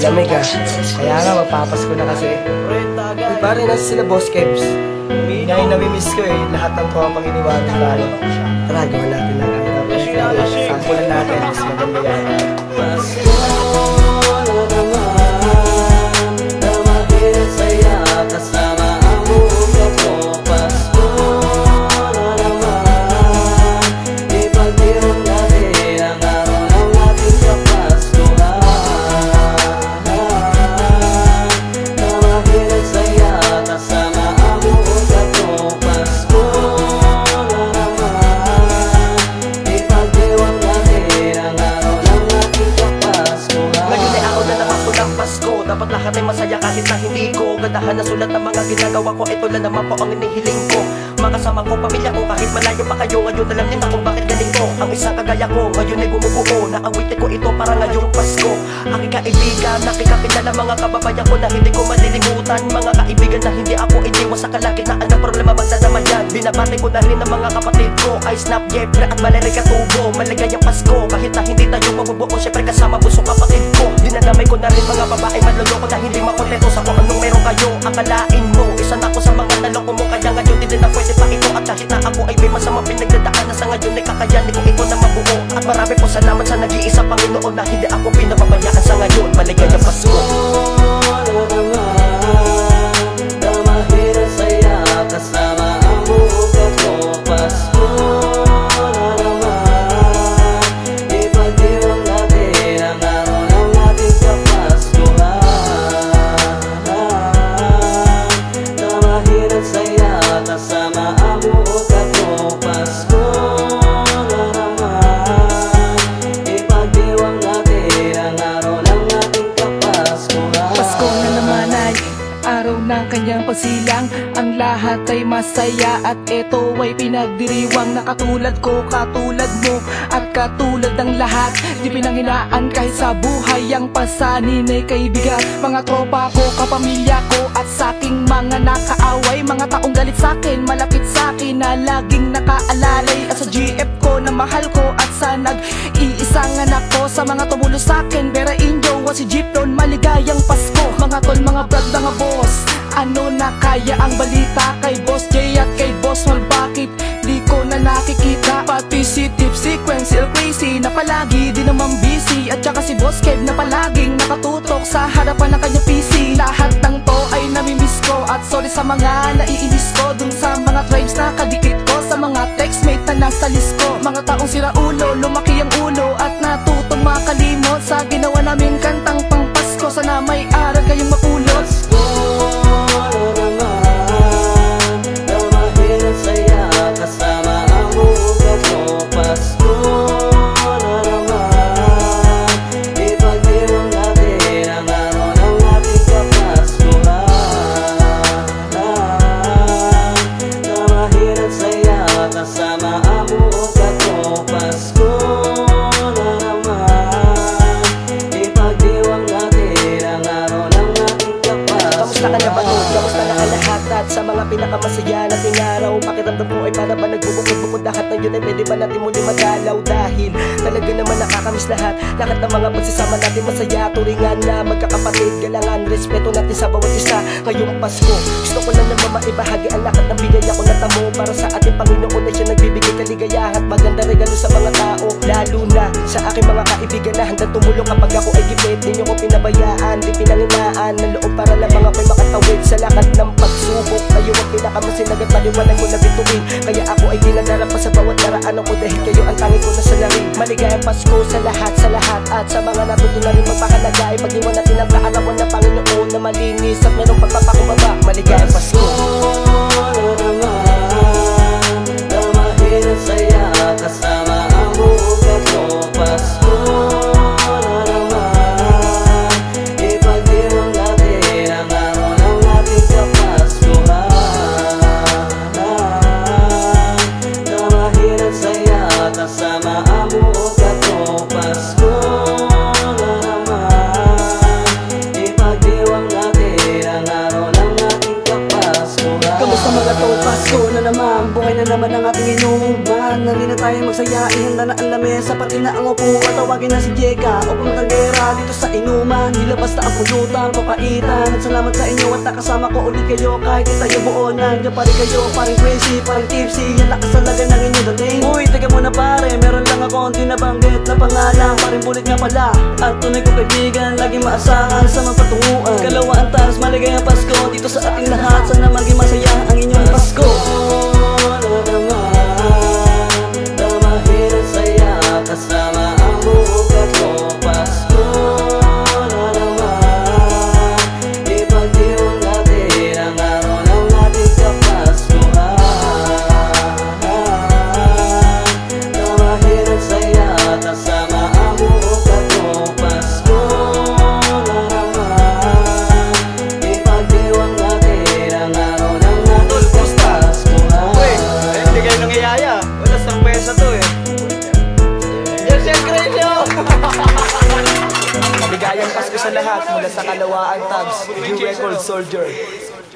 Lamig ah. Kaya nga magpapasko na kasi. Uy, pare na sila Boss Kebs. Nga yung namimiss ko eh, lahat ng tropang iniwanan lalo. Tara, gawin natin lang ang tapos. Sampulan natin, mas maganda yan. Pasko na naman, damagin at saya, kasama ang buong ko. Pasko na naman, ipagdiwang natin ang araw ng ating kapaskuhan. Damagin at saya, kasama ang buong ko. Pasko na naman, ipagdiwang natin ang araw ng ating kapaskuhan. Ngayon ay ako na naman po ng Pasko. Dapat lahat ay masaya kahit na hindi ko gandahan na sulat ng mga ginagawa ko. Ito lang naman po ang inihiling ko. Makasama ko, pamilya ko, kahit malayo pa kayo. Ngayon alam niyo na kung bakit ganito. Ang isang kagaya ko, ngayon ay bumubuo. Naawitin ko ito para ngayong Pasko. Aking kaibigan, nakikakilala mga kababayan ko na hindi ko malilimutan. Mga kaibigan na hindi ako iniwan sa kalagitnaan ng problema magdadama yan. Binabati ko na rin ang mga kapatid ko, ay Snap, Jeffrey at Valerie Katubo. Maligayang Pasko, kahit na hindi tayo mabubuo, syempre kasama puso kapatid ko. Dinadamay ko na rin mga babae manloloko na hindi makontento sa kung anong meron kayo. Akalain mo, isa na ako sa mga naloko mo, kaya ngayon din na pwede pa ito. At kahit na ako ay may masamang pinagdadaan na sa ngayon ay kakayanin ko ito na mabuo. At marami po salamat sa nag-iisa Panginoon na hindi ako pinababayaan sa ngayon. Maligayang Pasko. Damagin at saya, kasama ang buong ko. Pasko na naman, ipagdiwang natin ang araw ng ating kapaskuhan. Damagin at saya, kasama ang buong ko. Pasko na naman, ipagdiwang natin ang araw ng ating kapaskuhan. Pasko na naman ay araw ng kanyang pagsilang. Ang lahat ay masaya at ito ay pinagdiriwang. Na katulad ko, katulad mo at katulad ng lahat. Di pinanghinaan kahit sa buhay ang pasanin ay kaibigan. Mga tropa ko, kapamilya ko at saking mga nakaaway. Mga taong galit sakin, malapit sakin na laging nakaalalay. At sa GF ko na mahal ko at sa nag-iisang anak ko. Sa mga tumulo sakin, Vera Inyo at si Jeepron, maligayang Pasko. Mga tol, mga brad, mga boss, ano na kaya ang balita kay Boss J at kay Boss Mal? Bakit di ko na nakikita? Pati si Tip Sequence, El Crazy na palagi di naman busy. At saka si Boss Kev na palaging nakatutok sa harapan ng kanya PC. Lahat ng to ay namimiss ko at sorry sa mga naiinis ko. Dun sa mga tribes na kadikit ko, sa mga textmate na nasa list ko. Mga taong sira ulo, lumaki ang ulo at natutong makalimot sa ginawa naming kantang pang Pasko. Sana may aral kayong mapulot. Pasko na naman, damagin at saya, kasama ang buong ko. Pasko na naman, ipagdiwang natin ang araw ng ating kapaskuhan. Damagin at saya, kasama ang buong ko. Pasko na naman, ipagdiwang natin ang araw ng ating kapaskuhan. Kamusta ka na ba nun? Kamusta na ka lahat? At sa mga pinakamasaya nating araw, pakiramdam mo ay para ba nagbubukod-bukod lahat ng yun ay pwede ba natin muli magalaw? Dahil talaga naman nakakamiss lahat. Lahat ng mga pagsasama natin masaya, turingan na magkakapatid, galangan, respeto natin sa bawat isa. Ngayong Pasko, gusto ko lang naman maibahagi ang lahat ng bigay ako natamo para sa ating Panginoon na siya nagbibigay kaligayahan at maganda regalo sa mga tao. Lalo na sa aking mga kaibigan na handang tumulong kapag ako ay gipit. Di nyo ko pinabayaan, di pinanginaan ng loob para lamang ako'y makatawid sa lahat ng pagsubok. Kayo ang pinakamasinag at maliwanag ko na bituin. Kaya ako ay dinadarap pa sa bawat daraanan ko dahil kayo ang tanging ko na salarin. Maligayang Pasko sa lahat at sa mga natuto na rin magpahalaga ay pag-iwan natin ang kaarawan ng Panginoon na malinis at merong pagpapakumbaba. Maligayang Pasko. Pasko na naman, damagin at saya, kasama ang buong ko. Pasko na naman, ipagdiwang natin ang araw ng ating kapaskuhan. Damagin at saya, kasama ang buong ko. Pasko na naman, ipagdiwang natin ang araw ng ating kapaskuhan. Kamusta mga tol? Pasko na naman, buhay na naman ang ating inuman. Nandito na tayo magsaya, ihanda na ang lamesa, pati na ang upuan. Tawagin na si Jeka upang magkagera dito sa inuman, di labas na ang pulutan, papaitan. At salamat sa inyo at nakasama ko ulit kayo. Kahit di tayo buo, nandiyan pa rin kayo. Parang crazy, parang tipsy, yan lakas talaga ng inyong dating. Uy, teka muna pare, meron lang ako hindi nabanggit na pangalan. Paring bulit nga pala, ang tunay kong kaibigan, laging maasahan sa mga patunguan. Kalawaan taas, maligayang Pasko dito sa ating lahat. Sana maging masaya ang inyong Pasko. Kasama ang buong katong Pasko na naman. Ipagdiwang natin ang araw ng ating kapaskuhan. Tamahin at saya, kasama ang buong katong Pasko na naman. Ipagdiwang natin ang araw ng ating kapaskuhan. Uy, hindi kayo nangyayaya. Wala sorpresa to eh. Yes, Grelio! Maligayang Pasko sa lahat mula sa Kalawaan Tags, New Record Soldier.